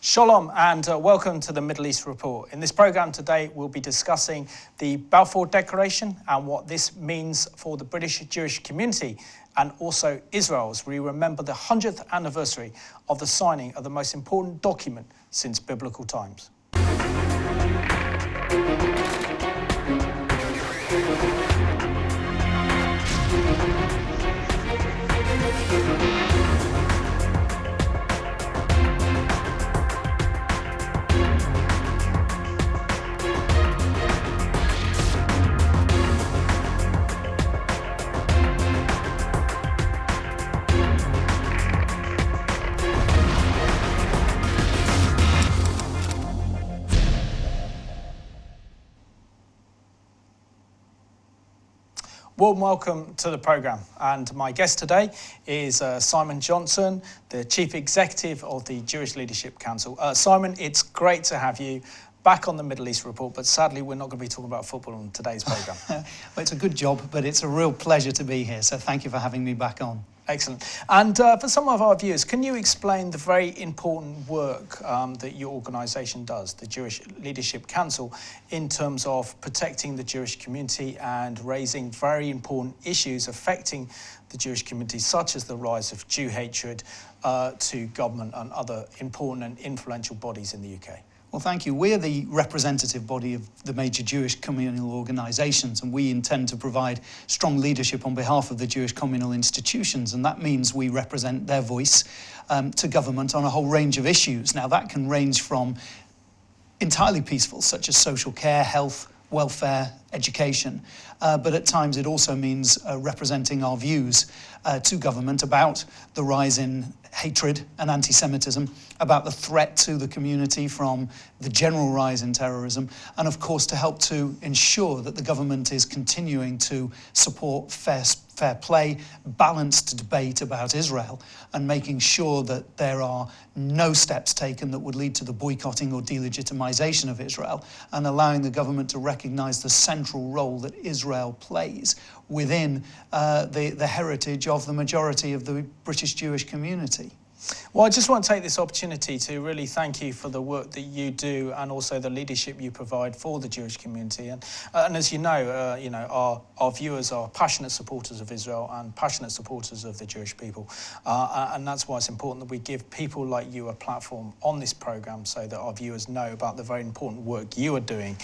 Shalom and welcome to the Middle East Report. In this program today, we'll be discussing the Balfour Declaration and what this means for the British Jewish community and also Israel as we remember the 100th anniversary of the signing of the most important document since biblical times. Warm welcome to the programme, and my guest today is Simon Johnson, the Chief Executive of the Jewish Leadership Council. Simon, it's great to have you back on the Middle East Report, but sadly we're not going to be talking about football on today's programme. Well, it's a good job, but it's a real pleasure to be here, so thank you for having me back on. Excellent. And for some of our viewers, can you explain the very important work that your organisation does, the Jewish Leadership Council, in terms of protecting the Jewish community and raising very important issues affecting the Jewish community, such as the rise of Jew hatred to government and other important and influential bodies in the UK? Well, thank you. We're the representative body of the major Jewish communal organisations, and we intend to provide strong leadership on behalf of the Jewish communal institutions, and that means we represent their voice to government on a whole range of issues. Now, that can range from entirely peaceful, such as social care, health, welfare, education, but at times it also means representing our views to government about the rise in hatred and anti-Semitism, about the threat to the community from the general rise in terrorism, and of course to help to ensure that the government is continuing to support fair play, balanced debate about Israel, and making sure that there are no steps taken that would lead to the boycotting or delegitimization of Israel, and allowing the government to recognize the central role that Israel plays within the heritage of the majority of the British Jewish community. Well, I just want to take this opportunity to really thank you for the work that you do and also the leadership you provide for the Jewish community. And as you know, our viewers are passionate supporters of Israel and passionate supporters of the Jewish people. And that's why it's important that we give people like you a platform on this programme so that our viewers know about the very important work you are doing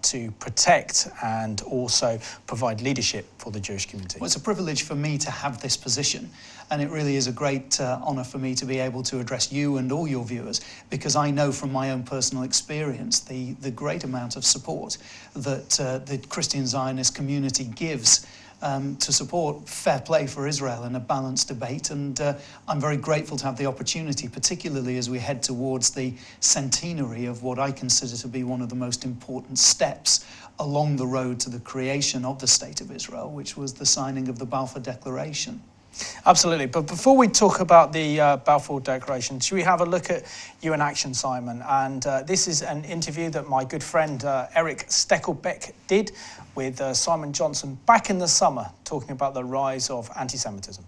to protect and also provide leadership for the Jewish community. Well, it's a privilege for me to have this position. And it really is a great honour for me to be able to address you and all your viewers, because I know from my own personal experience the great amount of support that the Christian Zionist community gives to support fair play for Israel and a balanced debate. And I'm very grateful to have the opportunity, particularly as we head towards the centenary of what I consider to be one of the most important steps along the road to the creation of the State of Israel, which was the signing of the Balfour Declaration. Absolutely. But before we talk about the Balfour Declaration, should we have a look at you in action, Simon? And this is an interview that my good friend Eric Steckelbeck did with Simon Johnson back in the summer, talking about the rise of anti-Semitism.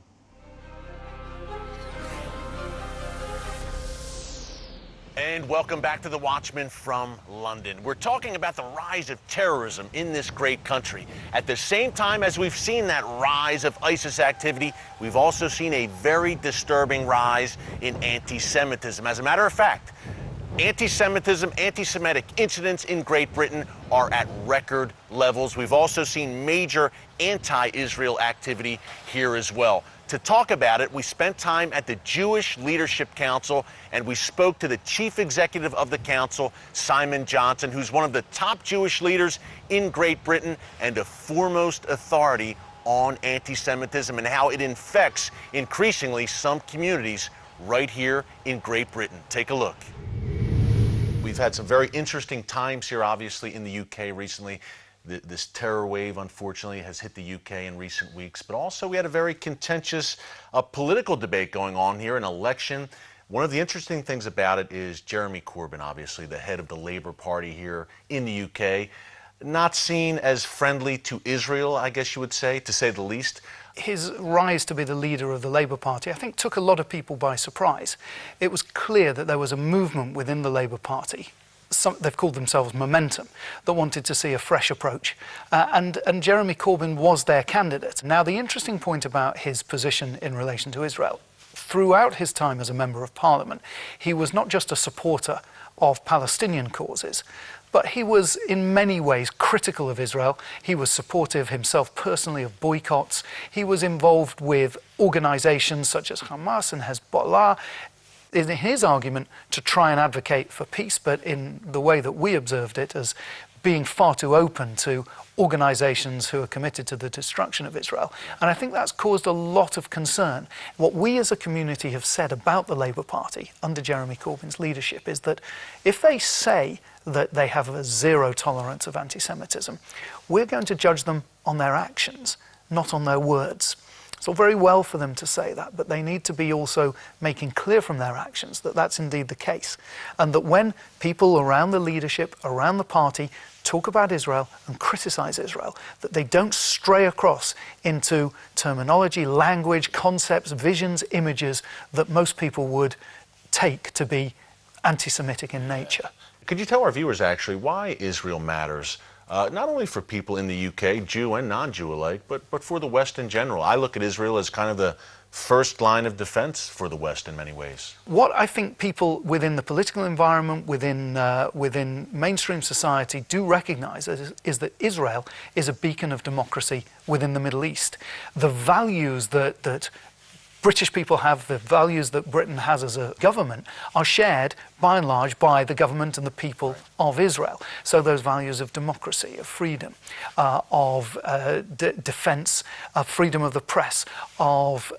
And welcome back to The Watchman from London. We're talking about the rise of terrorism in this great country. At the same time as we've seen that rise of ISIS activity, we've also seen a very disturbing rise in anti-Semitism. As a matter of fact, anti-Semitism, anti-Semitic incidents in Great Britain are at record levels. We've also seen major anti-Israel activity here as well. To talk about it, we spent time at the Jewish Leadership Council, and we spoke to the Chief Executive of the Council, Simon Johnson, who's one of the top Jewish leaders in Great Britain and a foremost authority on anti-Semitism and how it infects increasingly some communities right here in Great Britain. Take a look. We've had some very interesting times here, obviously, in the UK recently. This terror wave, unfortunately, has hit the UK in recent weeks. But also, we had a very contentious political debate going on here, an election. One of the interesting things about it is Jeremy Corbyn, obviously, the head of the Labour Party here in the UK, not seen as friendly to Israel, I guess you would say the least. His rise to be the leader of the Labour Party, I think, took a lot of people by surprise. It was clear that there was a movement within the Labour Party, they've called themselves Momentum, that wanted to see a fresh approach. And Jeremy Corbyn was their candidate. Now, the interesting point about his position in relation to Israel, throughout his time as a Member of Parliament, he was not just a supporter of Palestinian causes, but he was in many ways critical of Israel. He was supportive himself personally of boycotts. He was involved with organisations such as Hamas and Hezbollah in his argument to try and advocate for peace, but in the way that we observed it as being far too open to organisations who are committed to the destruction of Israel. And I think that's caused a lot of concern. What we as a community have said about the Labour Party under Jeremy Corbyn's leadership is that if they say that they have a zero tolerance of anti-Semitism, we're going to judge them on their actions, not on their words. It's all very well for them to say that, but they need to be also making clear from their actions that that's indeed the case. And that when people around the leadership, around the party, talk about Israel and criticise Israel, that they don't stray across into terminology, language, concepts, visions, images that most people would take to be anti-Semitic in nature. Could you tell our viewers actually why Israel matters? Not only for people in the UK, Jew and non-Jew alike, but for the West in general. I look at Israel as kind of the first line of defense for the West in many ways. What I think people within the political environment, within mainstream society do recognize is that Israel is a beacon of democracy within the Middle East. The values that British people have, the values that Britain has as a government, are shared by and large by the government and the people of Israel. So those values of democracy, of freedom, of defense, of freedom of the press, of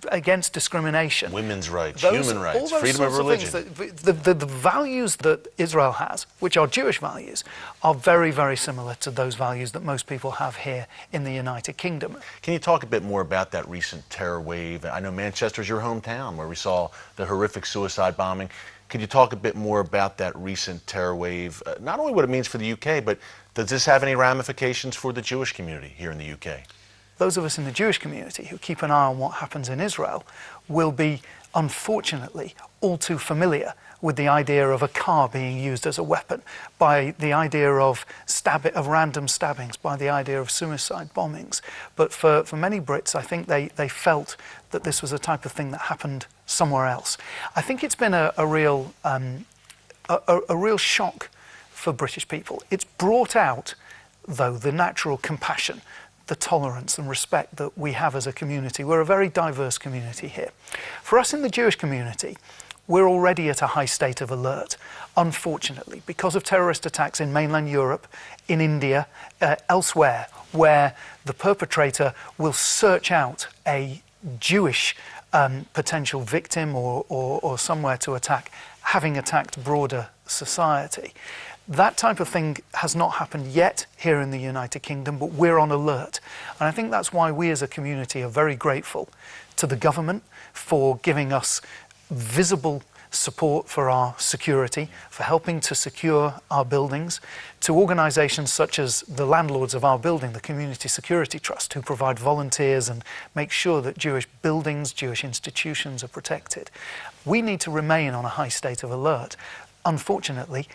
against discrimination. Women's rights, human rights, freedom of religion. The values that Israel has, which are Jewish values, are very, very similar to those values that most people have here in the United Kingdom. Can you talk a bit more about that recent terror wave? I know Manchester's your hometown, where we saw the horrific suicide bombing. Could you talk a bit more about that recent terror wave? Not only what it means for the UK, but does this have any ramifications for the Jewish community here in the UK? Those of us in the Jewish community who keep an eye on what happens in Israel will be, unfortunately, all too familiar with the idea of a car being used as a weapon, by the idea of random stabbings, by the idea of suicide bombings. But for many Brits, I think they felt that this was a type of thing that happened somewhere else. I think it's been a real shock for British people. It's brought out, though, the natural compassion, the tolerance and respect that we have as a community. We're a very diverse community here. For us in the Jewish community, we're already at a high state of alert, unfortunately, because of terrorist attacks in mainland Europe, in India, elsewhere, where the perpetrator will search out a Jewish potential victim or somewhere to attack, having attacked broader society. That type of thing has not happened yet here in the United Kingdom, but we're on alert. And I think that's why we as a community are very grateful to the government for giving us visible support for our security, for helping to secure our buildings, to organisations such as the landlords of our building, the Community Security Trust, who provide volunteers and make sure that Jewish buildings, Jewish institutions are protected. We need to remain on a high state of alert. Unfortunately,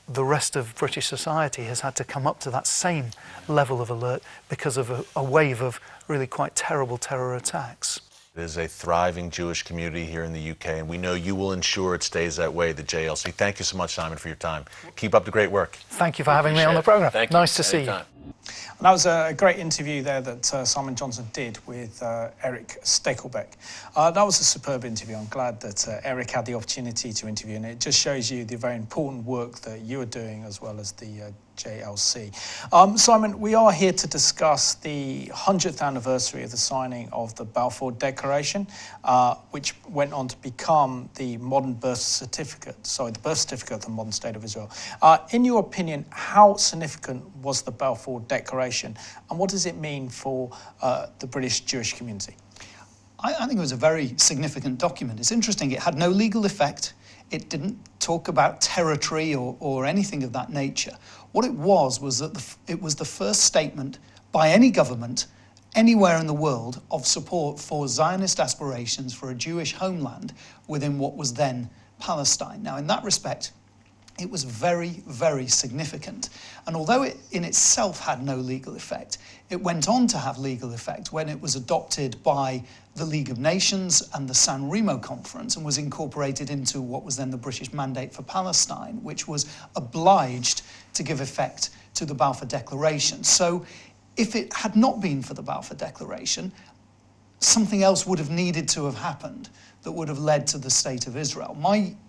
the rest of British society has had to come up to that same level of alert because of a wave of really quite terrible terror attacks. It is a thriving Jewish community here in the UK, and we know you will ensure it stays that way, the JLC. Thank you so much, Simon, for your time. Keep up the great work. Thank you for having me on the programme. Nice to see you. And that was a great interview there that Simon Johnson did with Eric Stakelbeck. That was a superb interview. I'm glad that Eric had the opportunity to interview, and it just shows you the very important work that you are doing as well as the JLC. Simon, we are here to discuss the 100th anniversary of the signing of the Balfour Declaration, which went on to become the modern birth certificate of the modern state of Israel. In your opinion, how significant was the Balfour Declaration, and what does it mean for the British Jewish community? I think it was a very significant document. It's interesting, it had no legal effect. It didn't talk about territory or anything of that nature. What it was that it was the first statement by any government anywhere in the world of support for Zionist aspirations for a Jewish homeland within what was then Palestine. Now, in that respect, it was very, very significant. And although it in itself had no legal effect, it went on to have legal effect when it was adopted by the League of Nations and the San Remo Conference and was incorporated into what was then the British Mandate for Palestine, which was obliged to give effect to the Balfour Declaration. So if it had not been for the Balfour Declaration, something else would have needed to have happened that would have led to the State of Israel.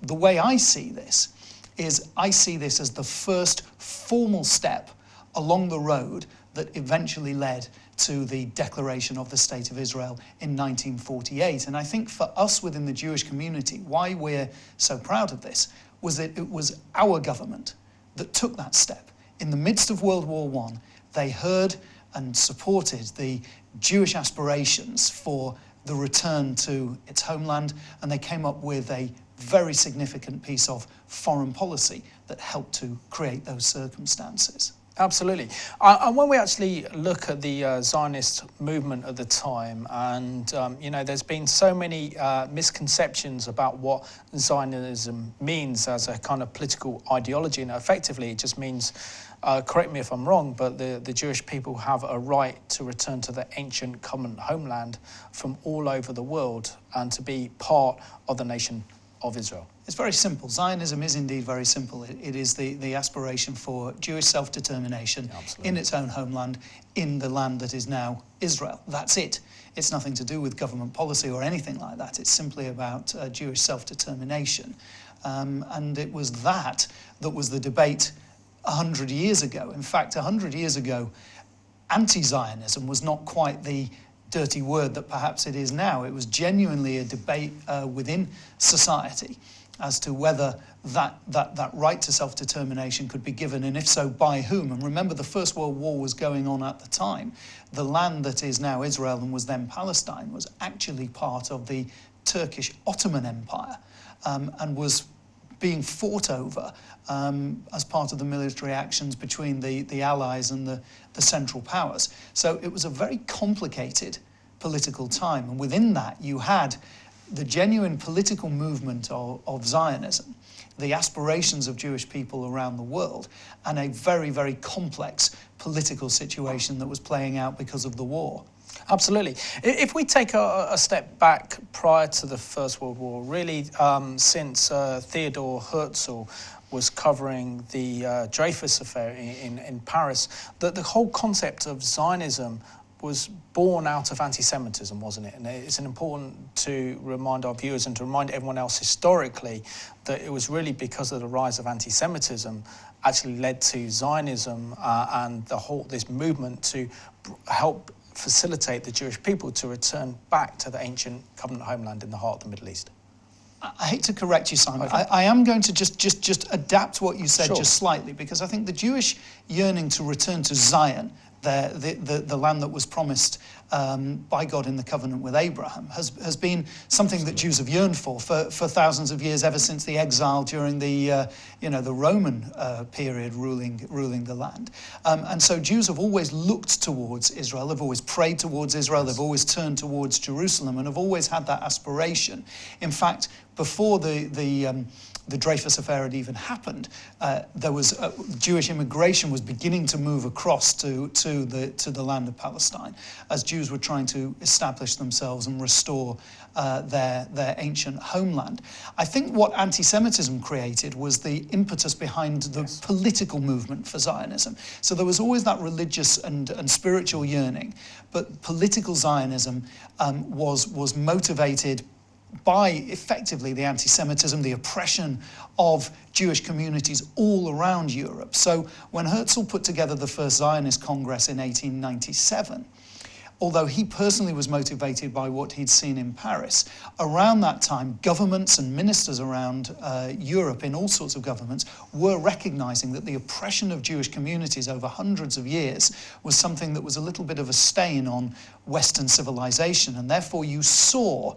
The way I see this is I see this as the first formal step along the road that eventually led to the declaration of the State of Israel in 1948. And I think for us within the Jewish community, why we're so proud of this was that it was our government that took that step. In the midst of World War I, they heard and supported the Jewish aspirations for the return to its homeland, and they came up with a very significant piece of foreign policy that helped to create those circumstances. Absolutely. And when we actually look at the Zionist movement at the time, and there's been so many misconceptions about what Zionism means as a kind of political ideology, and effectively it just means, correct me if I'm wrong, but the Jewish people have a right to return to their ancient common homeland from all over the world and to be part of the nation of Israel. It's very simple. Zionism is indeed very simple. It is the aspiration for Jewish self-determination in its own homeland, in the land that is now Israel. That's it. It's nothing to do with government policy or anything like that. It's simply about Jewish self-determination. And it was that was the debate 100 years ago. In fact, 100 years ago, anti-Zionism was not quite the dirty word that perhaps it is now. It was genuinely a debate within society as to whether that right to self-determination could be given, and if so, by whom. And remember, the First World War was going on at the time. The land that is now Israel and was then Palestine was actually part of the Turkish Ottoman Empire, and was being fought over as part of the military actions between the Allies and the Central Powers. So it was a very complicated political time, and within that you had the genuine political movement of Zionism, the aspirations of Jewish people around the world, and a very, very complex political situation that was playing out because of the war. Absolutely. If we take a step back prior to the First World War, really since Theodor Herzl was covering the Dreyfus affair in Paris, the whole concept of Zionism was born out of anti-Semitism, wasn't it? And it's important to remind our viewers and to remind everyone else historically that it was really because of the rise of anti-Semitism actually led to Zionism and this movement to help facilitate the Jewish people to return back to the ancient covenant homeland in the heart of the Middle East. I hate to correct you, Simon. Okay. I am going to just adapt what you said Sure. just slightly, because I think the Jewish yearning to return to Zion, the land that was promised by God in the covenant with Abraham, has been something that Jews have yearned for thousands of years, ever since the exile during the Roman period ruling the land. And so Jews have always looked towards Israel, they've always prayed towards Israel, they've always turned towards Jerusalem, and have always had that aspiration. In fact, before the Dreyfus affair had even happened, there was Jewish immigration was beginning to move across to the land of Palestine, as Jews were trying to establish themselves and restore their ancient homeland. I think what anti-Semitism created was the impetus behind the political movement for Zionism. So there was always that religious and spiritual yearning, but political Zionism was motivated by effectively the anti-Semitism, the oppression of Jewish communities all around Europe. So when Herzl put together the first Zionist Congress in 1897, although he personally was motivated by what he'd seen in Paris. Around that time, governments and ministers around Europe, in all sorts of governments, were recognizing that the oppression of Jewish communities over hundreds of years was something that was a little bit of a stain on Western civilization, and therefore you saw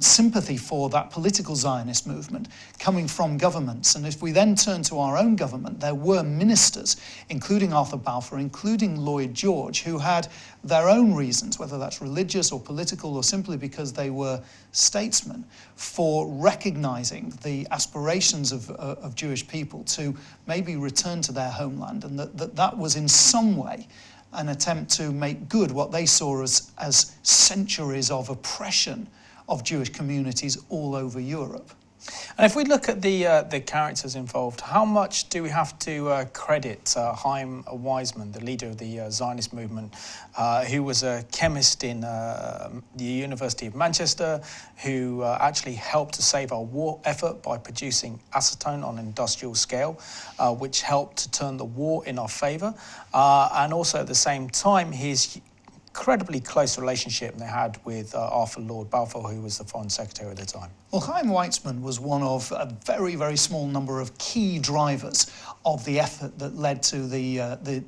sympathy for that political Zionist movement coming from governments. And if we then turn to our own government, there were ministers, including Arthur Balfour, including Lloyd George, who had their own reasons, whether that's religious or political or simply because they were statesmen, for recognizing the aspirations of Jewish people to maybe return to their homeland, and that was in some way an attempt to make good what they saw as centuries of oppression of Jewish communities all over Europe. And if we look at the characters involved, how much do we have to credit Chaim Weizmann, the leader of the Zionist movement, who was a chemist in the University of Manchester, who actually helped to save our war effort by producing acetone on an industrial scale, which helped to turn the war in our favour, and also at the same time his incredibly close relationship they had with Arthur Lord Balfour, who was the Foreign Secretary at the time. Well, Chaim Weizmann was one of a very, very small number of key drivers of the effort that led to the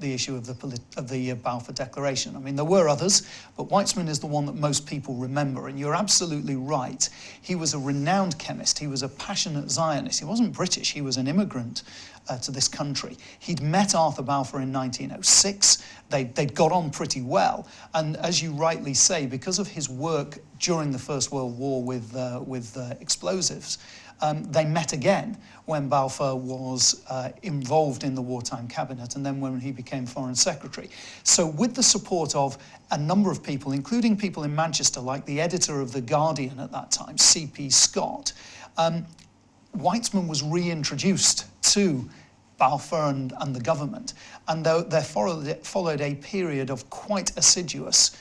issue of the Balfour Declaration. I mean, there were others, but Weizmann is the one that most people remember. And you're absolutely right. He was a renowned chemist. He was a passionate Zionist. He wasn't British. He was an immigrant to this country. He'd met Arthur Balfour in 1906. They'd got on pretty well. And as you rightly say, because of his work during the First World War with explosives, they met again when Balfour was involved in the wartime cabinet, and then when he became Foreign Secretary. So with the support of a number of people, including people in Manchester, like the editor of The Guardian at that time, C.P. Scott, Weizmann was reintroduced to Balfour and the government, and there followed a period of quite assiduous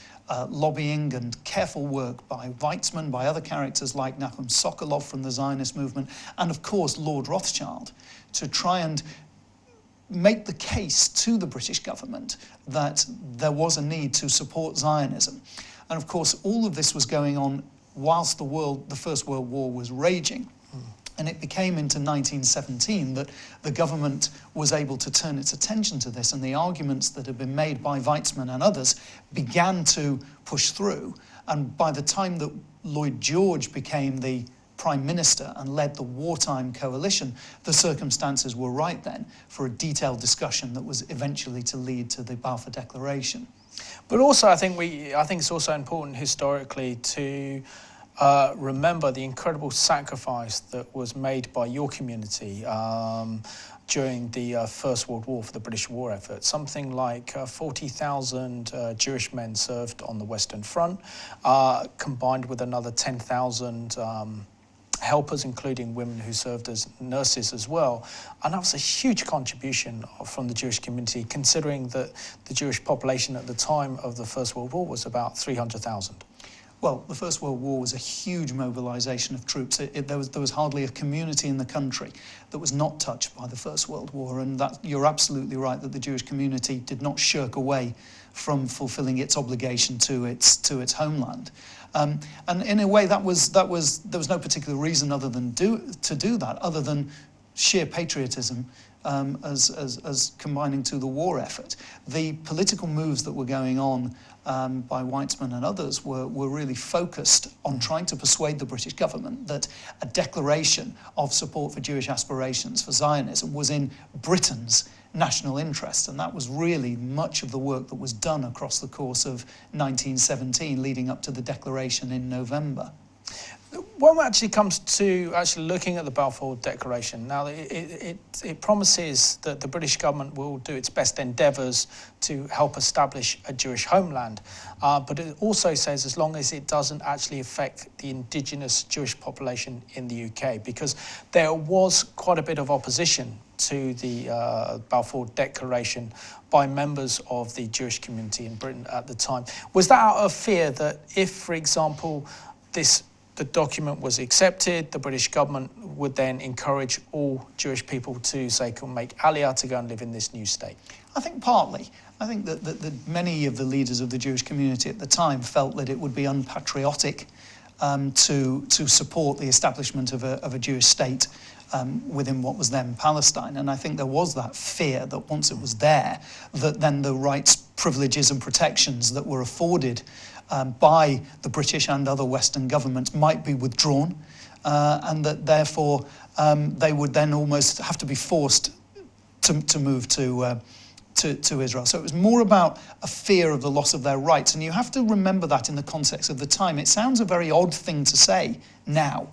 lobbying and careful work by Weizmann, by other characters like Nachum Sokolov from the Zionist movement, and of course Lord Rothschild, to try and make the case to the British government that there was a need to support Zionism. And of course all of this was going on whilst the First World War was raging. And it became into 1917 that the government was able to turn its attention to this, and the arguments that had been made by Weizmann and others began to push through. And by the time that Lloyd George became the Prime Minister and led the wartime coalition, the circumstances were right then for a detailed discussion that was eventually to lead to the Balfour Declaration. But also I think it's also important historically to remember the incredible sacrifice that was made by your community during the First World War for the British war effort. Something like 40,000 Jewish men served on the Western Front, combined with another 10,000 helpers, including women who served as nurses as well. And that was a huge contribution from the Jewish community, considering that the Jewish population at the time of the First World War was about 300,000. Well, the First World War was a huge mobilization of troops. There was hardly a community in the country that was not touched by the First World War, and you're absolutely right that the Jewish community did not shirk away from fulfilling its obligation to its homeland. And in a way, there was no particular reason other than to do that, other than sheer patriotism. As combining to the war effort. The political moves that were going on by Weizmann and others were really focused on trying to persuade the British government that a declaration of support for Jewish aspirations for Zionism was in Britain's national interest, and that was really much of the work that was done across the course of 1917 leading up to the declaration in November. When it actually comes to looking at the Balfour Declaration, now it promises that the British government will do its best endeavours to help establish a Jewish homeland, but it also says as long as it doesn't actually affect the indigenous Jewish population in the UK, because there was quite a bit of opposition to the Balfour Declaration by members of the Jewish community in Britain at the time. Was that out of fear that if, for example, the document was accepted, the British government would then encourage all Jewish people to, say, make Aliyah to go and live in this new state? I think partly. I think that many of the leaders of the Jewish community at the time felt that it would be unpatriotic to support the establishment of a Jewish state within what was then Palestine. And I think there was that fear that once it was there, that then the rights, privileges and protections that were afforded by the British and other Western governments might be withdrawn, and that therefore they would then almost have to be forced to move to Israel. So it was more about a fear of the loss of their rights. And you have to remember that in the context of the time. It sounds a very odd thing to say now.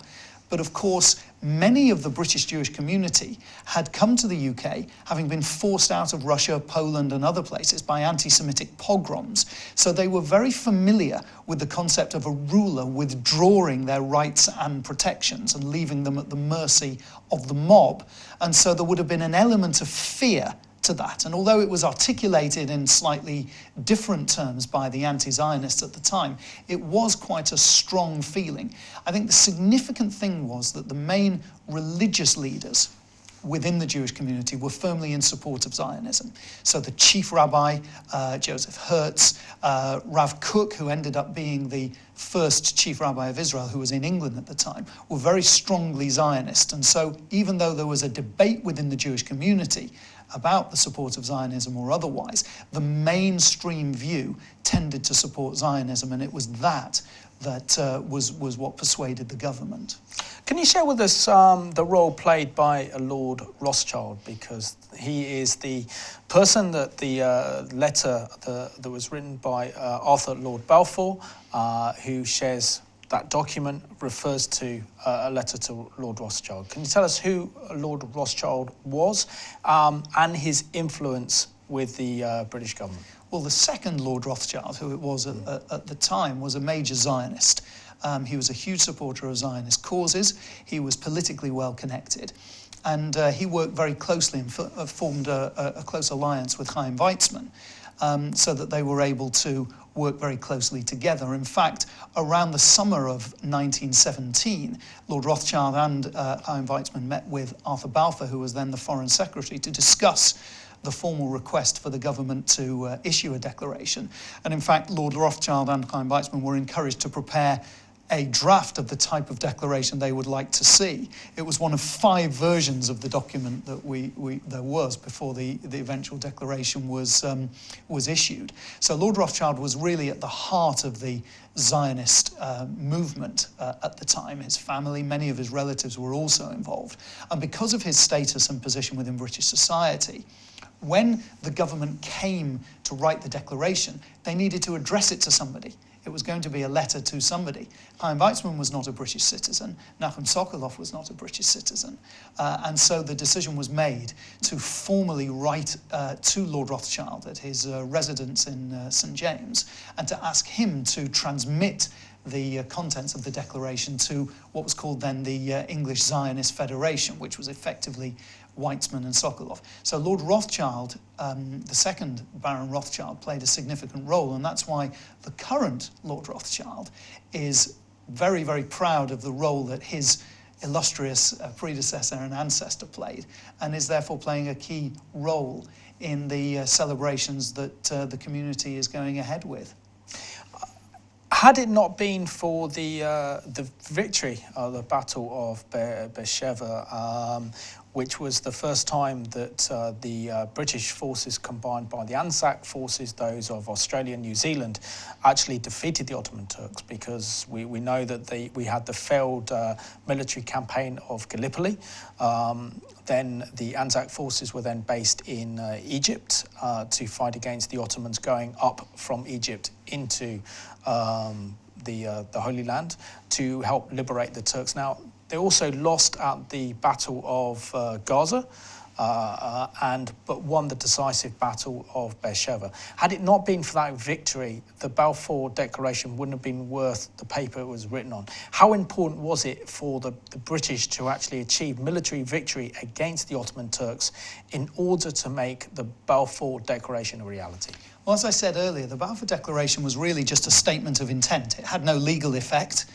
But of course, many of the British Jewish community had come to the UK, having been forced out of Russia, Poland and other places by anti-Semitic pogroms. So they were very familiar with the concept of a ruler withdrawing their rights and protections and leaving them at the mercy of the mob. And so there would have been an element of fear to that. And although it was articulated in slightly different terms by the anti-Zionists at the time, it was quite a strong feeling. I think the significant thing was that the main religious leaders within the Jewish community were firmly in support of Zionism. So the chief rabbi, Joseph Hertz, Rav Kook, who ended up being the first chief rabbi of Israel, who was in England at the time, were very strongly Zionist. And so even though there was a debate within the Jewish community about the support of Zionism or otherwise, the mainstream view tended to support Zionism, and it was that was what persuaded the government. Can you share with us the role played by Lord Rothschild, because he is the person that the letter that was written by Arthur Lord Balfour, who shares that document, refers to a letter to Lord Rothschild. Can you tell us who Lord Rothschild was and his influence with the British government? Well, the second Lord Rothschild, who it was at the time, was a major Zionist. He was a huge supporter of Zionist causes. He was politically well connected. And he worked very closely and formed a close alliance with Chaim Weizmann, so that they were able to work very closely together. In fact, around the summer of 1917, Lord Rothschild and Chaim Weizmann met with Arthur Balfour, who was then the Foreign Secretary, to discuss the formal request for the government to issue a declaration. And in fact, Lord Rothschild and Chaim Weizmann were encouraged to prepare a draft of the type of declaration they would like to see. It was one of 5 versions of the document that there was before the eventual declaration was issued. So Lord Rothschild was really at the heart of the Zionist movement at the time. His family, many of his relatives were also involved. And because of his status and position within British society, when the government came to write the declaration, they needed to address it to somebody. It was going to be a letter to somebody. Chaim Weizmann was not a British citizen. Nachum Sokolov was not a British citizen. And so the decision was made to formally write to Lord Rothschild at his residence in St. James, and to ask him to transmit the contents of the declaration to what was called then the English Zionist Federation, which was effectively Weizmann and Sokolov. So Lord Rothschild, the second Baron Rothschild, played a significant role, and that's why the current Lord Rothschild is very, very proud of the role that his illustrious predecessor and ancestor played, and is therefore playing a key role in the celebrations that the community is going ahead with. Had it not been for the victory of the Battle of Beersheba, which was the first time that the British forces combined by the Anzac forces, those of Australia and New Zealand, actually defeated the Ottoman Turks, because we know that we had the failed military campaign of Gallipoli. Then the Anzac forces were then based in Egypt to fight against the Ottomans going up from Egypt into the Holy Land to help liberate the Turks. Now, they also lost at the Battle of Gaza, but won the decisive Battle of Beersheba. Had it not been for that victory, the Balfour Declaration wouldn't have been worth the paper it was written on. How important was it for the British to actually achieve military victory against the Ottoman Turks in order to make the Balfour Declaration a reality? Well, as I said earlier, the Balfour Declaration was really just a statement of intent. It had no legal effect.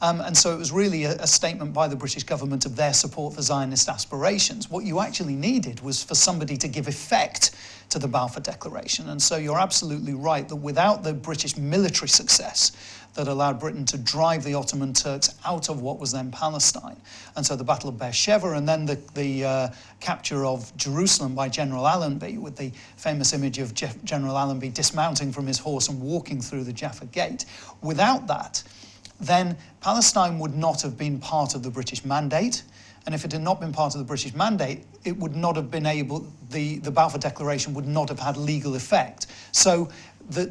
And so it was really a statement by the British government of their support for Zionist aspirations. What you actually needed was for somebody to give effect to the Balfour Declaration. And so you're absolutely right that without the British military success that allowed Britain to drive the Ottoman Turks out of what was then Palestine, and so the Battle of Beersheba and then the capture of Jerusalem by General Allenby, with the famous image of General Allenby dismounting from his horse and walking through the Jaffa Gate, without that, then Palestine would not have been part of the British mandate. And if it had not been part of the British mandate, it would not have been able, the Balfour Declaration would not have had legal effect. So the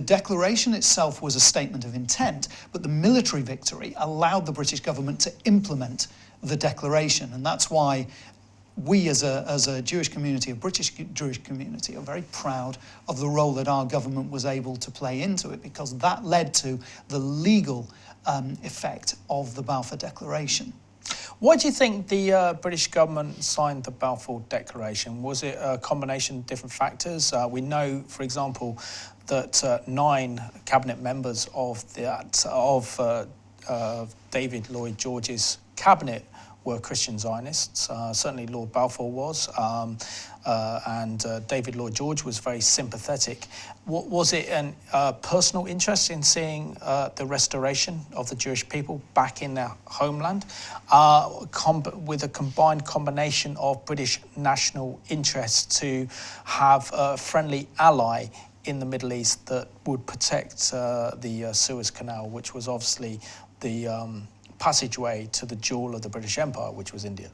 declaration itself was a statement of intent, but the military victory allowed the British government to implement the declaration. And that's why we as a Jewish community, a British Jewish community, are very proud of the role that our government was able to play into it, because that led to the legal effect of the Balfour Declaration. Why do you think the British government signed the Balfour Declaration? Was it a combination of different factors? We know, for example, that 9 cabinet members of David Lloyd George's cabinet were Christian Zionists. Certainly Lord Balfour was, and David Lloyd George was very sympathetic. Was it a personal interest in seeing the restoration of the Jewish people back in their homeland, with a combined combination of British national interest to have a friendly ally in the Middle East that would protect the Suez Canal, which was obviously the passageway to the jewel of the British Empire, which was India?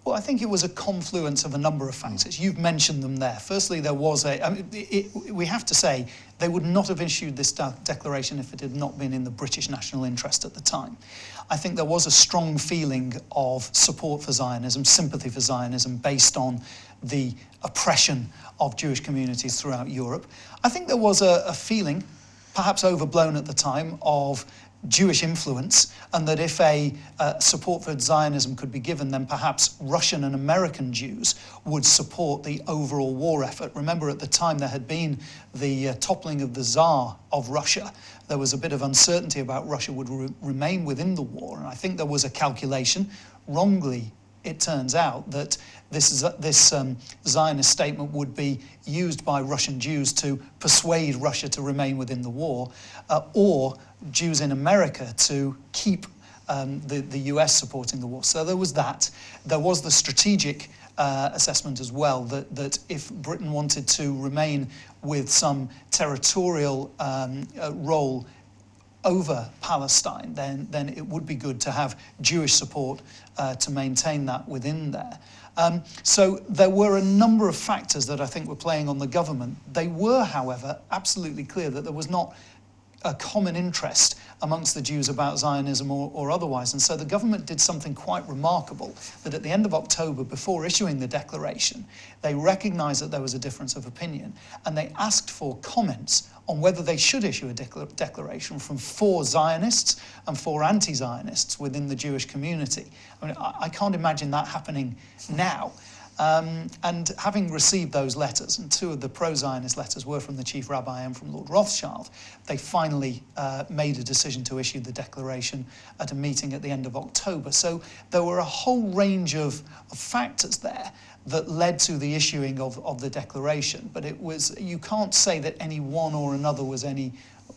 Well, I think it was a confluence of a number of factors. You've mentioned them there. Firstly, there was we have to say, they would not have issued this declaration if it had not been in the British national interest at the time. I think there was a strong feeling of support for Zionism, sympathy for Zionism, based on the oppression of Jewish communities throughout Europe. I think there was a feeling, perhaps overblown at the time, of Jewish influence, and that if a support for Zionism could be given, then perhaps Russian and American Jews would support the overall war effort. Remember, at the time there had been the toppling of the Tsar of Russia. There was a bit of uncertainty about Russia would remain within the war, and I think there was a calculation, wrongly it turns out, that this Zionist statement would be used by Russian Jews to persuade Russia to remain within the war, or Jews in America to keep the US supporting the war. So there was that. There was the strategic assessment as well, that if Britain wanted to remain with some territorial role over Palestine, then it would be good to have Jewish support to maintain that within there. So there were a number of factors that I think were playing on the government. They were, however, absolutely clear that there was not a common interest amongst the Jews about Zionism or otherwise. And so the government did something quite remarkable, that at the end of October, before issuing the declaration, they recognized that there was a difference of opinion, and they asked for comments on whether they should issue a declaration from 4 Zionists and 4 anti-Zionists within the Jewish community. I mean, I can't imagine that happening now. And having received those letters, and 2 of the pro-Zionist letters were from the Chief Rabbi and from Lord Rothschild, they finally made a decision to issue the declaration at a meeting at the end of October. So there were a whole range of factors there that led to the issuing of the declaration. But it was, you can't say that any one or another was any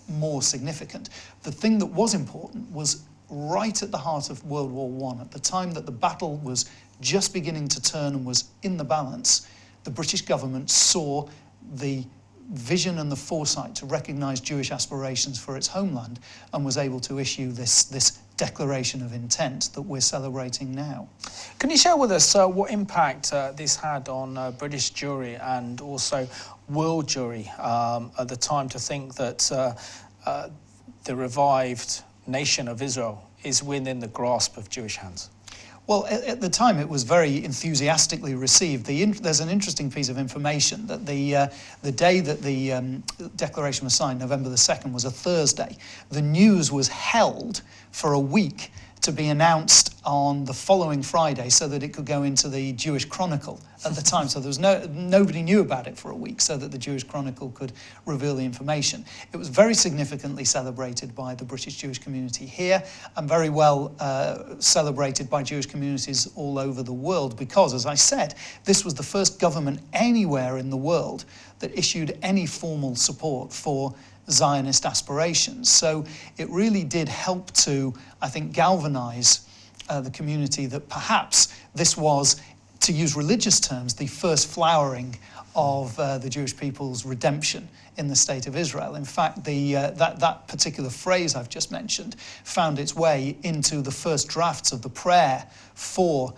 more significant. The thing that was important was right at the heart of World War I, at the time that the battle was just beginning to turn and was in the balance, the British government saw the vision and the foresight to recognise Jewish aspirations for its homeland, and was able to issue this declaration of intent that we're celebrating now. Can you share with us what impact this had on British Jewry and also world Jewry at the time, to think that the revived nation of Israel is within the grasp of Jewish hands? Well, at the time, it was very enthusiastically received. There's an interesting piece of information that the day that the declaration was signed, November the 2nd, was a Thursday. The news was held for a week to be announced on the following Friday so that it could go into the Jewish Chronicle at the time. So there was nobody knew about it for a week, so that the Jewish Chronicle could reveal the information. It was very significantly celebrated by the British Jewish community here, and very well celebrated by Jewish communities all over the world, because, as I said, this was the first government anywhere in the world that issued any formal support for Zionist aspirations. So it really did help to, I think, galvanize the community that perhaps this was, to use religious terms, the first flowering of the Jewish people's redemption in the State of Israel. In fact, that particular phrase I've just mentioned found its way into the first drafts of the prayer for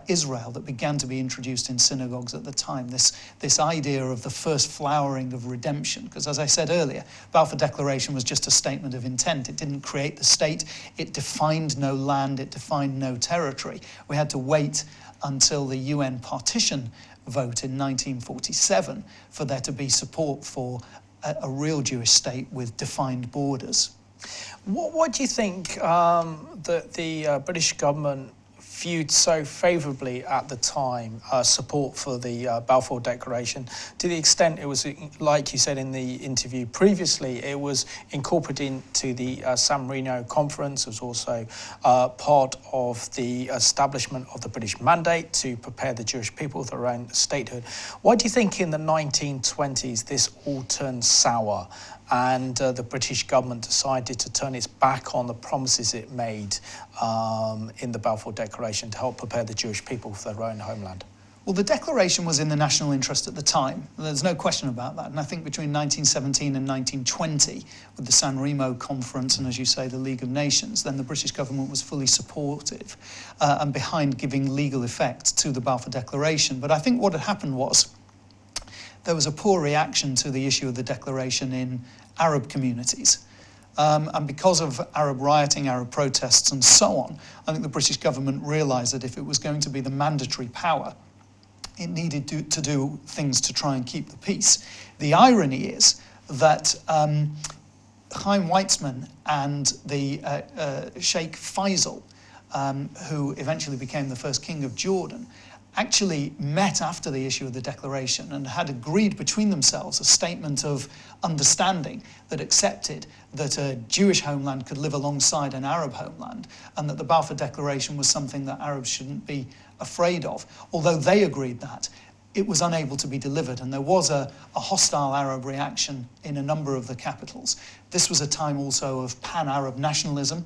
Israel that began to be introduced in synagogues at the time, this idea of the first flowering of redemption. Because, as I said earlier, Balfour Declaration was just a statement of intent. It didn't create the state. It defined no land. It defined no territory. We had to wait until the UN partition vote in 1947 for there to be support for a real Jewish state with defined borders. What do you think that the British government viewed so favourably at the time, support for the Balfour Declaration, to the extent it was, like you said in the interview previously, it was incorporated into the San Marino Conference. It was also part of the establishment of the British Mandate to prepare the Jewish people for their own statehood. Why do you think in the 1920s this all turned sour, and the British government decided to turn its back on the promises it made in the Balfour Declaration to help prepare the Jewish people for their own homeland? Well, the declaration was in the national interest at the time. There's no question about that. And I think between 1917 and 1920, with the San Remo Conference and, as you say, the League of Nations, then the British government was fully supportive and behind giving legal effect to the Balfour Declaration. But I think what had happened was there was a poor reaction to the issue of the declaration in Arab communities. And because of Arab rioting, Arab protests and so on, I think the British government realised that if it was going to be the mandatory power, it needed to do things to try and keep the peace. The irony is that Chaim Weizmann and the Sheikh Faisal, who eventually became the first king of Jordan, actually met after the issue of the declaration and had agreed between themselves a statement of understanding that accepted that a Jewish homeland could live alongside an Arab homeland, and that the Balfour Declaration was something that Arabs shouldn't be afraid of. Although they agreed that, it was unable to be delivered, and there was a hostile Arab reaction in a number of the capitals. This was a time also of pan-Arab nationalism,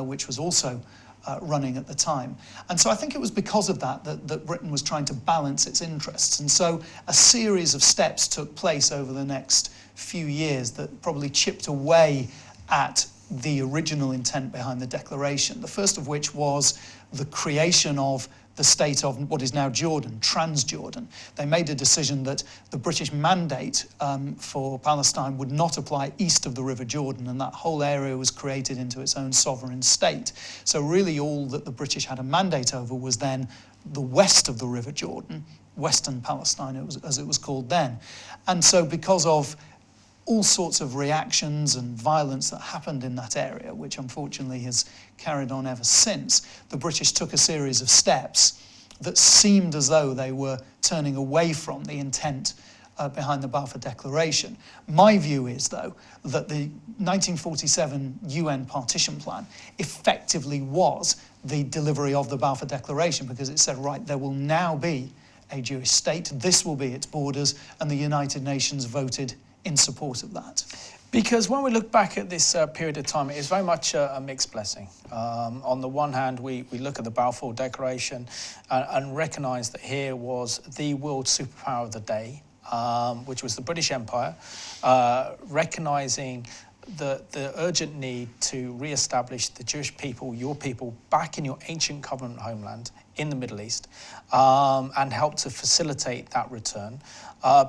which was also running at the time. And so I think it was because of that Britain was trying to balance its interests. And so a series of steps took place over the next few years that probably chipped away at the original intent behind the declaration. The first of which was the creation of the state of what is now Jordan, Transjordan. They made a decision that the British mandate for Palestine would not apply east of the River Jordan, and that whole area was created into its own sovereign state. So really all that the British had a mandate over was then the west of the River Jordan, Western Palestine as it was called then. And so because of all sorts of reactions and violence that happened in that area, which unfortunately has carried on ever since, the British took a series of steps that seemed as though they were turning away from the intent behind the Balfour Declaration. My view is, though, that the 1947 UN partition plan effectively was the delivery of the Balfour Declaration, because it said, right, there will now be a Jewish state, this will be its borders, and the United Nations voted in support of that. Because when we look back at this period of time, it is very much a mixed blessing. On the one hand, we look at the Balfour Declaration and recognise that here was the world superpower of the day, which was the British Empire, recognising the urgent need to re-establish the Jewish people, your people, back in your ancient covenant homeland in the Middle East, and help to facilitate that return.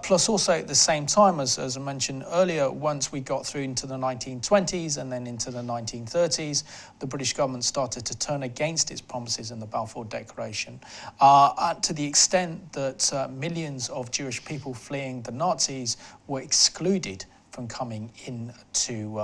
Plus also at the same time, as I mentioned earlier, once we got through into the 1920s and then into the 1930s, the British government started to turn against its promises in the Balfour Declaration, to the extent that millions of Jewish people fleeing the Nazis were excluded from coming into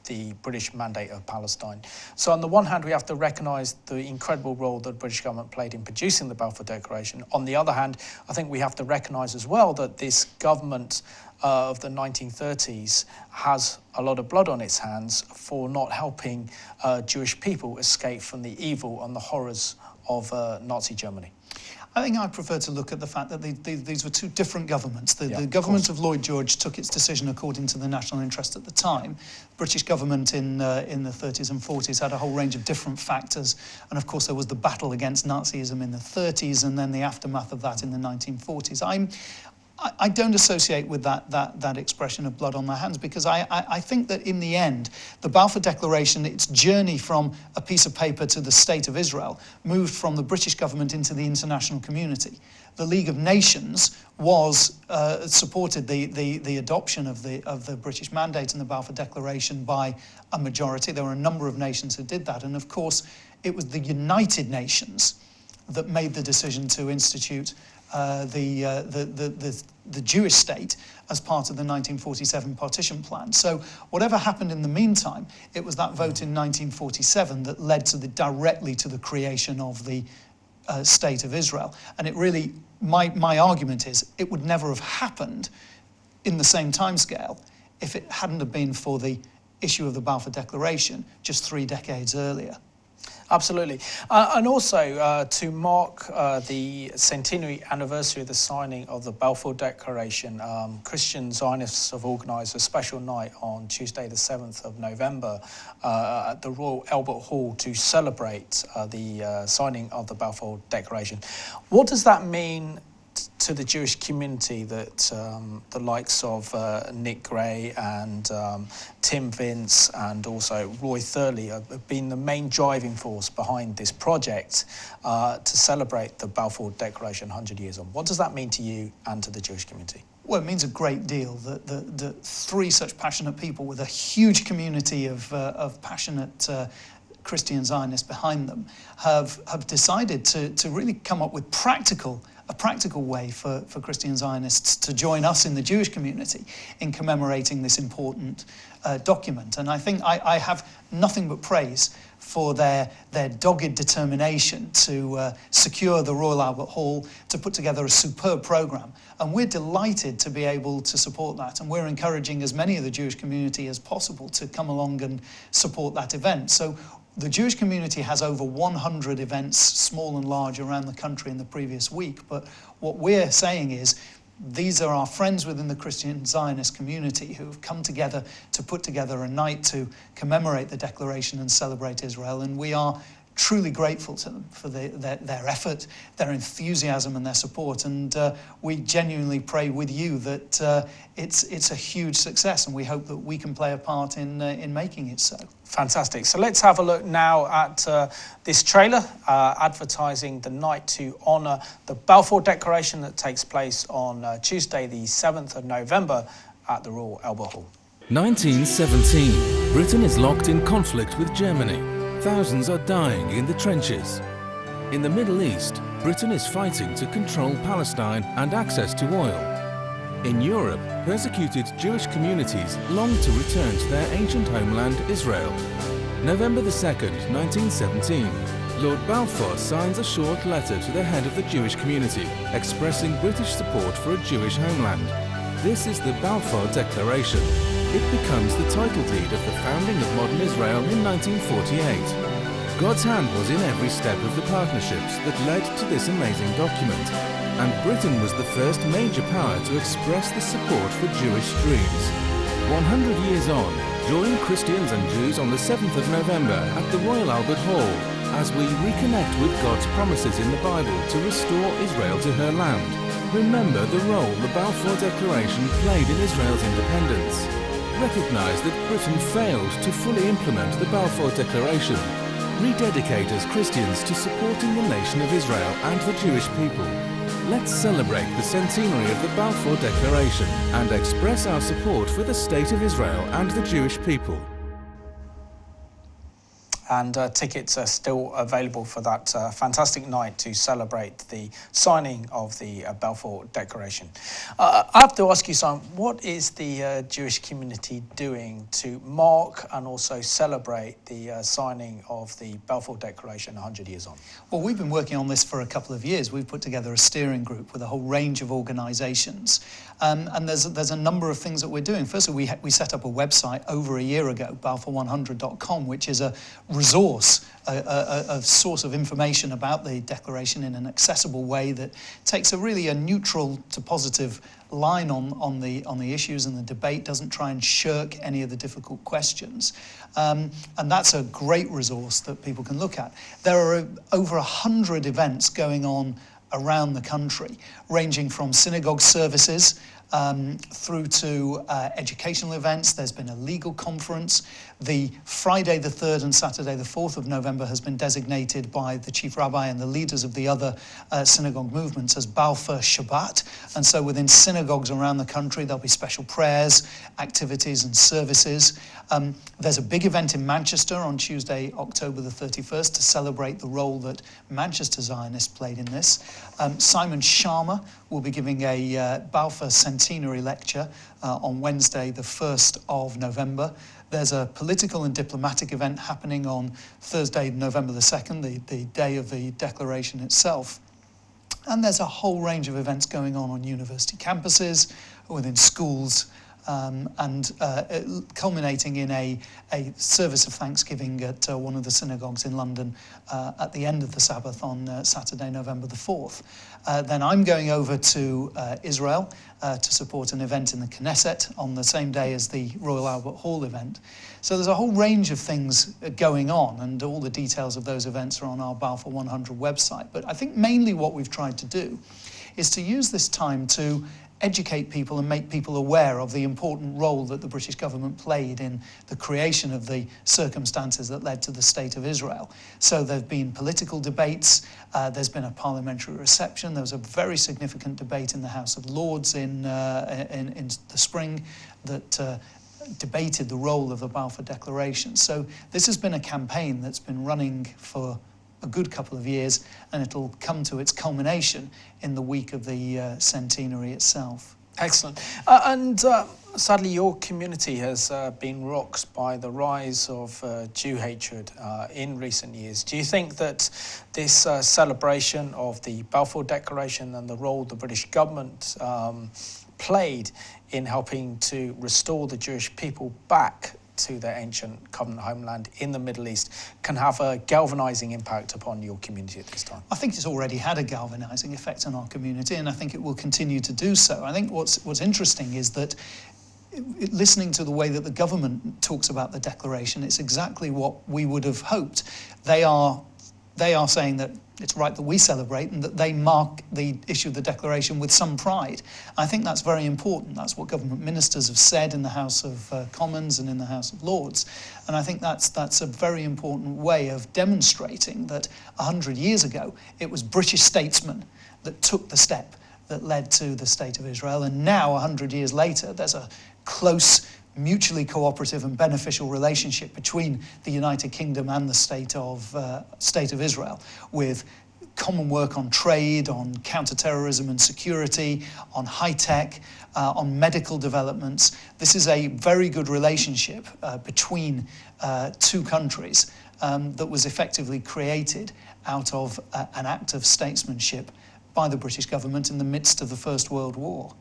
the British Mandate of Palestine. So on the one hand, we have to recognise the incredible role that the British government played in producing the Balfour Declaration. On the other hand, I think we have to recognise as well that this government of the 1930s has a lot of blood on its hands for not helping Jewish people escape from the evil and the horrors of Nazi Germany. I think I prefer to look at the fact that these were two different governments. The government of Lloyd George took its decision according to the national interest at the time. The British government in the 30s and 40s had a whole range of different factors. And of course, there was the battle against Nazism in the 30s and then the aftermath of that in the 1940s. I don't associate with that expression of blood on their hands, because I think that in the end, the Balfour Declaration, its journey from a piece of paper to the State of Israel, moved from the British government into the international community. The League of Nations supported the adoption of the British Mandate and the Balfour Declaration by a majority. There were a number of nations who did that, and of course, it was the United Nations that made the decision to institute the Jewish state as part of the 1947 partition plan. So whatever happened in the meantime, it was that vote in 1947 that led directly to the creation of the State of Israel. And it really, my argument is, it would never have happened in the same timescale if it hadn't have been for the issue of the Balfour Declaration just 3 decades earlier. Absolutely. And also, to mark the centenary anniversary of the signing of the Balfour Declaration, Christian Zionists have organised a special night on Tuesday the 7th of November at the Royal Albert Hall to celebrate the signing of the Balfour Declaration. What does that mean to the Jewish community that the likes of Nick Gray and Tim Vince and also Roy Thurley have been the main driving force behind this project to celebrate the Balfour Declaration 100 years on? What does that mean to you and to the Jewish community? Well, it means a great deal that 3 such passionate people with a huge community of passionate Christian Zionists behind them have decided to really come up with a practical way for Christian Zionists to join us in the Jewish community in commemorating this important document. And I think I have nothing but praise for their dogged determination to secure the Royal Albert Hall, to put together a superb programme. And we're delighted to be able to support that. And we're encouraging as many of the Jewish community as possible to come along and support that event. So the Jewish community has over 100 events, small and large, around the country in the previous week. But what we're saying is, these are our friends within the Christian Zionist community who have come together to put together a night to commemorate the Declaration and celebrate Israel. And we are truly grateful to them for their effort, their enthusiasm and their support. And we genuinely pray with you that it's a huge success, and we hope that we can play a part in making it so. Fantastic. So let's have a look now at this trailer advertising the night to honour the Balfour Declaration that takes place on Tuesday the 7th of November at the Royal Albert Hall. 1917. Britain is locked in conflict with Germany. Thousands are dying in the trenches. In the Middle East, Britain is fighting to control Palestine and access to oil. In Europe, persecuted Jewish communities long to return to their ancient homeland, Israel. November the 2nd, 1917, Lord Balfour signs a short letter to the head of the Jewish community, expressing British support for a Jewish homeland. This is the Balfour Declaration. It becomes the title deed of the founding of modern Israel in 1948. God's hand was in every step of the partnerships that led to this amazing document, and Britain was the first major power to express the support for Jewish dreams. 100 years on, join Christians and Jews on the 7th of November at the Royal Albert Hall as we reconnect with God's promises in the Bible to restore Israel to her land. Remember the role the Balfour Declaration played in Israel's independence. Recognize that Britain failed to fully implement the Balfour Declaration. Rededicate as Christians to supporting the nation of Israel and the Jewish people. Let's celebrate the centenary of the Balfour Declaration and express our support for the State of Israel and the Jewish people. and tickets are still available for that fantastic night to celebrate the signing of the Balfour Declaration. I have to ask you, Simon, what is the Jewish community doing to mark and also celebrate the signing of the Balfour Declaration 100 years on? Well, we've been working on this for a couple of years. We've put together a steering group with a whole range of organisations, and there's a number of things that we're doing. Firstly, we set up a website over a year ago, balfour100.com, which is a resource, a source of information about the Declaration in an accessible way that takes a neutral to positive line on the issues and the debate, doesn't try and shirk any of the difficult questions. And that's a great resource that people can look at. There are over 100 events going on around the country, ranging from synagogue services through to educational events. There's been a legal conference. The Friday the 3rd and Saturday the 4th of November has been designated by the chief rabbi and the leaders of the other synagogue movements as Balfour Shabbat. And so within synagogues around the country, there'll be special prayers, activities and services. There's a big event in Manchester on Tuesday, October the 31st, to celebrate the role that Manchester Zionists played in this. Simon Sharma will be giving a Balfour Centenary lecture on Wednesday the 1st of November. There's a political and diplomatic event happening on Thursday, November the 2nd, the day of the Declaration itself. And there's a whole range of events going on university campuses, within schools, and culminating in a service of thanksgiving at one of the synagogues in London at the end of the Sabbath on Saturday, November the 4th. Then I'm going over to Israel to support an event in the Knesset on the same day as the Royal Albert Hall event. So there's a whole range of things going on, and all the details of those events are on our Balfour 100 website. But I think mainly what we've tried to do is to use this time to educate people and make people aware of the important role that the British government played in the creation of the circumstances that led to the State of Israel. So there have been political debates, there's been a parliamentary reception, there was a very significant debate in the House of Lords in the spring that debated the role of the Balfour Declaration. So this has been a campaign that's been running for a good couple of years, and it'll come to its culmination in the week of the centenary itself. Excellent. Sadly, your community has been rocked by the rise of Jew hatred in recent years. Do you think that this celebration of the Balfour Declaration and the role the British government played in helping to restore the Jewish people back to their ancient covenant homeland in the Middle East can have a galvanising impact upon your community at this time? I think it's already had a galvanising effect on our community, and I think it will continue to do so. I think what's interesting is that listening to the way that the government talks about the declaration, it's exactly what we would have hoped. They are saying that it's right that we celebrate and that they mark the issue of the declaration with some pride. I think that's very important. That's what government ministers have said in the House of Commons and in the House of Lords. And I think that's a very important way of demonstrating that 100 years ago, it was British statesmen that took the step that led to the State of Israel. And now, 100 years later, there's a close, mutually cooperative and beneficial relationship between the United Kingdom and the State of Israel, with common work on trade, on counter-terrorism and security, on high-tech, on medical developments. This is a very good relationship between two countries that was effectively created out of an act of statesmanship by the British government in the midst of the First World War.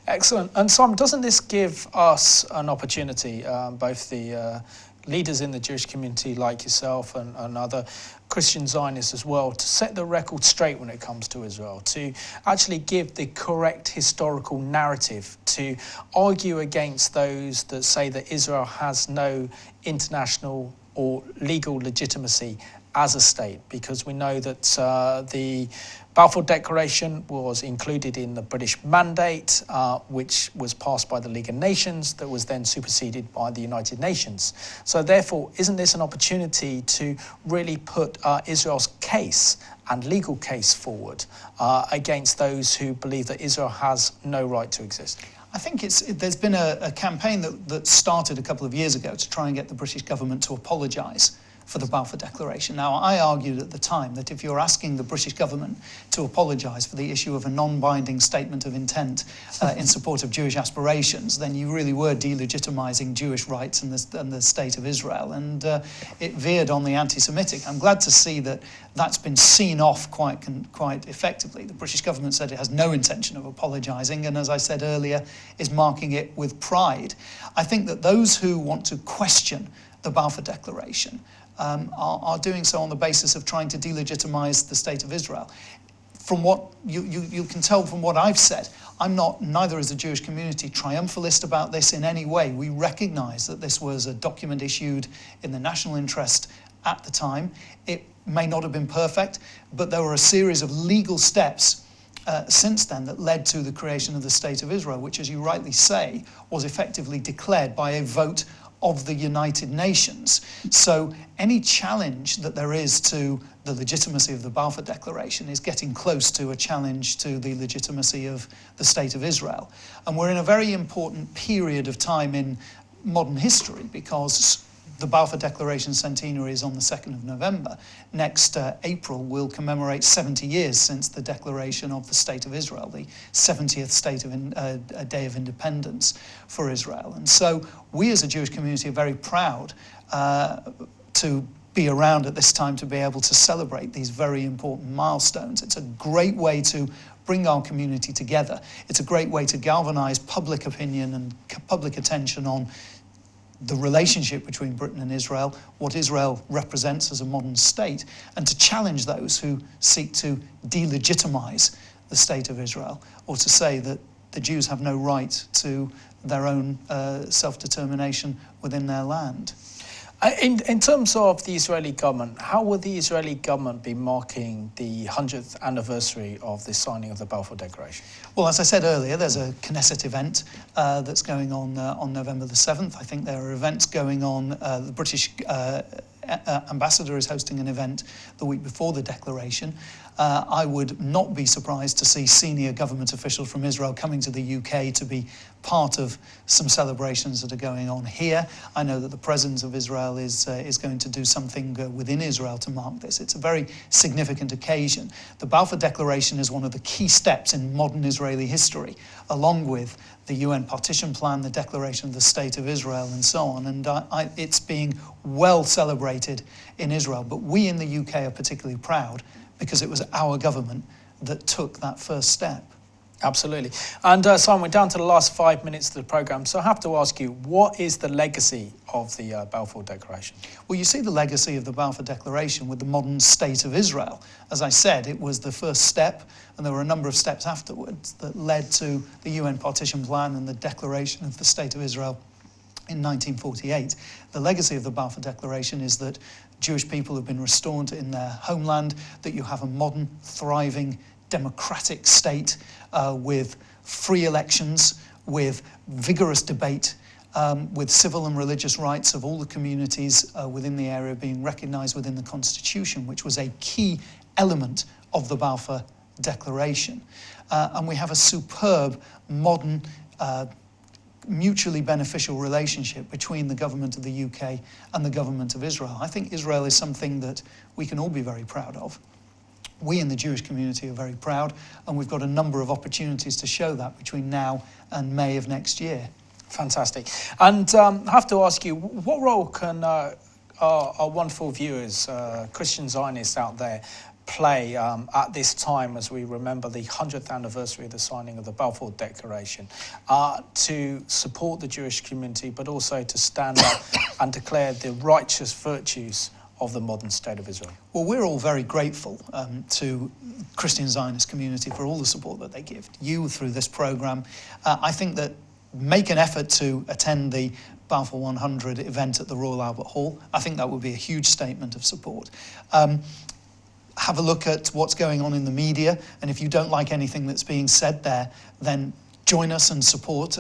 Excellent. And Simon, doesn't this give us an opportunity, both the leaders in the Jewish community like yourself and other Christian Zionists as well, to set the record straight when it comes to Israel, to actually give the correct historical narrative, to argue against those that say that Israel has no international or legal legitimacy as a state, because we know that the Balfour Declaration was included in the British Mandate, which was passed by the League of Nations, that was then superseded by the United Nations. So therefore, isn't this an opportunity to really put Israel's case and legal case forward against those who believe that Israel has no right to exist? I think there's been a campaign that started a couple of years ago to try and get the British government to apologise for the Balfour Declaration. Now, I argued at the time that if you're asking the British government to apologise for the issue of a non-binding statement of intent in support of Jewish aspirations, then you really were delegitimising Jewish rights and the State of Israel, and it veered on the anti-Semitic. I'm glad to see that that's been seen off quite effectively. The British government said it has no intention of apologising, and as I said earlier, is marking it with pride. I think that those who want to question the Balfour Declaration are doing so on the basis of trying to delegitimise the State of Israel. From what you can tell from what I've said, I'm not, neither is the Jewish community, triumphalist about this in any way. We recognise that this was a document issued in the national interest at the time. It may not have been perfect, but there were a series of legal steps since then that led to the creation of the State of Israel, which, as you rightly say, was effectively declared by a vote of the United Nations. So any challenge that there is to the legitimacy of the Balfour Declaration is getting close to a challenge to the legitimacy of the State of Israel. And we're in a very important period of time in modern history, because the Balfour Declaration Centenary is on the 2nd of November. Next April will commemorate 70 years since the declaration of the State of Israel, the 70th Day of Independence for Israel. And so we as a Jewish community are very proud to be around at this time to be able to celebrate these very important milestones. It's a great way to bring our community together. It's a great way to galvanise public opinion and public attention on the relationship between Britain and Israel, what Israel represents as a modern state, and to challenge those who seek to delegitimise the State of Israel, or to say that the Jews have no right to their own self-determination within their land. In terms of the Israeli government, how will the Israeli government be marking the 100th anniversary of the signing of the Balfour Declaration? Well, as I said earlier, there's a Knesset event that's going on November the 7th. I think there are events going on. The British ambassador is hosting an event the week before the declaration. I would not be surprised to see senior government officials from Israel coming to the UK to be part of some celebrations that are going on here. I know that the President of Israel is going to do something within Israel to mark this. It's a very significant occasion. The Balfour Declaration is one of the key steps in modern Israeli history, along with the UN Partition Plan, the Declaration of the State of Israel, and so on. And it's being well celebrated in Israel. But we in the UK are particularly proud because it was our government that took that first step. Absolutely. And Simon, we're down to the last 5 minutes of the programme, so I have to ask you, what is the legacy of the Balfour Declaration? Well, you see the legacy of the Balfour Declaration with the modern State of Israel. As I said, it was the first step, and there were a number of steps afterwards that led to the UN Partition Plan and the Declaration of the State of Israel in 1948. The legacy of the Balfour Declaration is that Jewish people have been restored in their homeland, that you have a modern, thriving, democratic state with free elections, with vigorous debate, with civil and religious rights of all the communities within the area being recognised within the Constitution, which was a key element of the Balfour Declaration. And we have a superb, modern, mutually beneficial relationship between the government of the UK and the government of Israel. I think Israel is something that we can all be very proud of. We in the Jewish community are very proud, and we've got a number of opportunities to show that between now and May of next year. Fantastic. And I have to ask you, what role can our wonderful viewers, Christian Zionists out there, play at this time as we remember the 100th anniversary of the signing of the Balfour Declaration to support the Jewish community, but also to stand up and declare the righteous virtues of the modern State of Israel? Well, we're all very grateful to Christian Zionist community for all the support that they give you through this programme. I think that make an effort to attend the Balfour 100 event at the Royal Albert Hall. I think that would be a huge statement of support. Have a look at what's going on in the media, and if you don't like anything that's being said there, then join us and support,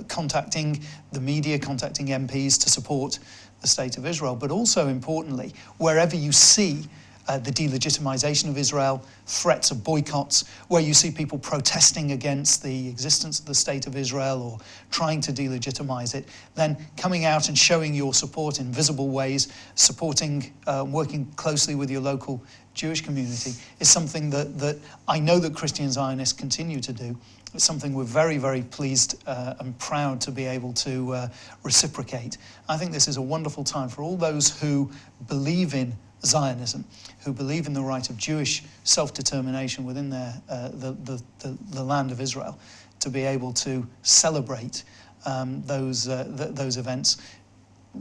contacting the media, contacting MPs to support the State of Israel. But also importantly, wherever you see the delegitimization of Israel, threats of boycotts, where you see people protesting against the existence of the State of Israel or trying to delegitimize it, then coming out and showing your support in visible ways, supporting, working closely with your local Jewish community is something that I know that Christian Zionists continue to do. It's something we're very, very pleased and proud to be able to reciprocate. I think this is a wonderful time for all those who believe in Zionism, who believe in the right of Jewish self-determination within the land of Israel, to be able to celebrate those events,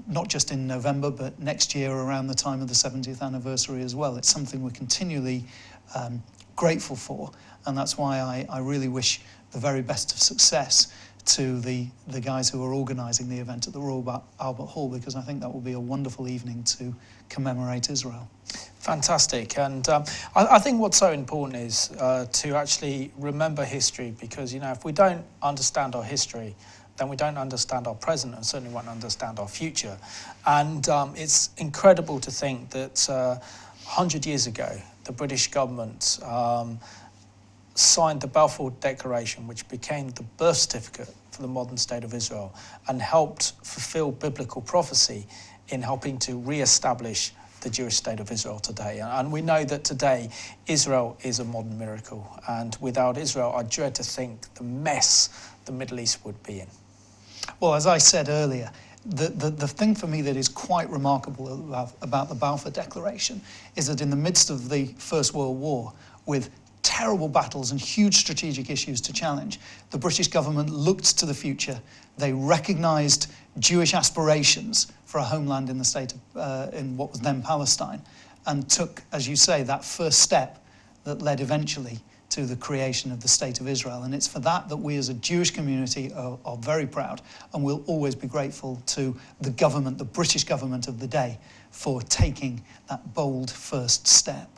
not just in November, but next year around the time of the 70th anniversary as well. It's something we're continually grateful for, and that's why I really wish the very best of success to the guys who are organising the event at the Royal Albert Hall, because I think that will be a wonderful evening to commemorate Israel. Fantastic. And I think what's so important is to actually remember history, because, you know, if we don't understand our history, then we don't understand our present and certainly won't understand our future. And it's incredible to think that 100 years ago, the British government signed the Balfour Declaration, which became the birth certificate for the modern state of Israel and helped fulfill biblical prophecy in helping to re-establish the Jewish state of Israel today. And we know that today Israel is a modern miracle, and without Israel I dread to think the mess the Middle East would be in. Well, as I said earlier, the thing for me that is quite remarkable about the Balfour Declaration is that in the midst of the First World War, with terrible battles and huge strategic issues to challenge, the British government looked to the future. They recognised Jewish aspirations for a homeland in the state of, in what was then Palestine, and took, as you say, that first step that led eventually to the creation of the State of Israel. And it's for that that we as a Jewish community are very proud, and we'll always be grateful to the government, the British government of the day, for taking that bold first step.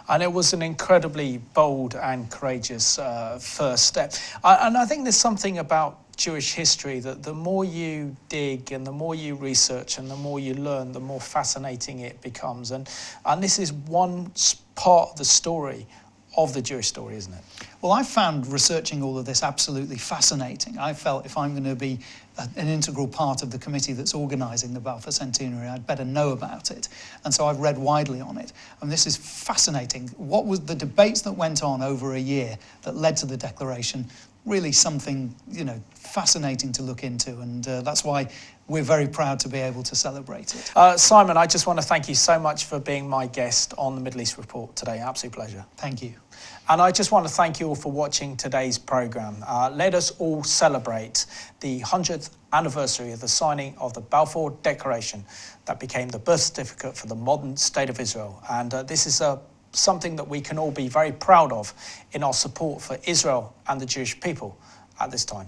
And it was an incredibly bold and courageous first step. And I think there's something about Jewish history that the more you dig and the more you research and the more you learn, the more fascinating it becomes. And this is one part of the story of the Jewish story, isn't it? Well, I found researching all of this absolutely fascinating. I felt if I'm going to be an integral part of the committee that's organising the Balfour Centenary, I'd better know about it. And so I've read widely on it. And this is fascinating. What was the debates that went on over a year that led to the declaration? Really something, you know, fascinating to look into. And that's why we're very proud to be able to celebrate it. Simon, I just want to thank you so much for being my guest on the Middle East Report today. Absolute pleasure. Thank you. And I just want to thank you all for watching today's programme. Let us all celebrate the 100th anniversary of the signing of the Balfour Declaration that became the birth certificate for the modern state of Israel. And this is something that we can all be very proud of in our support for Israel and the Jewish people at this time.